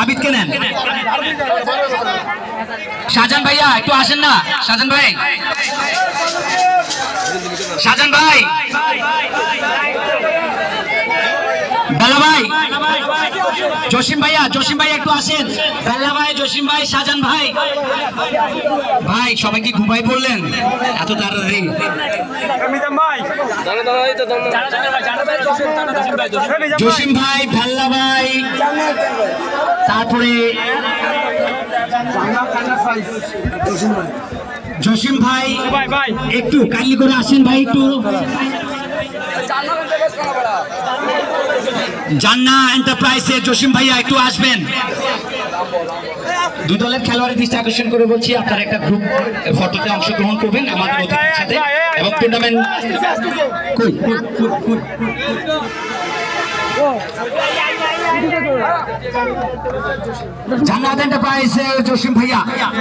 আবিদকে নেন। শাহজাহান ভাইয়া একটু আসেন না, শাহজাহান ভাই, শাহজাহান ভাই, বেলা ভাই, জসিম ভাইয়া, জসিম ভাই একটু আসেন। বেলা ভাই, জসিম ভাই, শাহজাহান ভাই, ভাই সবাই কি ঘুমাই পড়লেন এত তাড়াতাড়ি? জসিম ভাই, ভাল্লা ভাই, তারপরে জসিম ভাই, একটু কাইন্ডলি করে আসেন ভাই, একটু জান্না এন্টারপ্রাইজে জসিম ভাইয়া একটু আসবেন। দুই দলের খেলোয়াড়ের দৃষ্টি আকর্ষণ করে বলছি, আপনারা একটা গ্রুপ ফটোতে অংশগ্রহণ করবেন আমাদের অতিথির সাথে এবং টুর্নামেন্ট জান্নাত এন্টারপ্রাইজে জসিম ভাইয়া।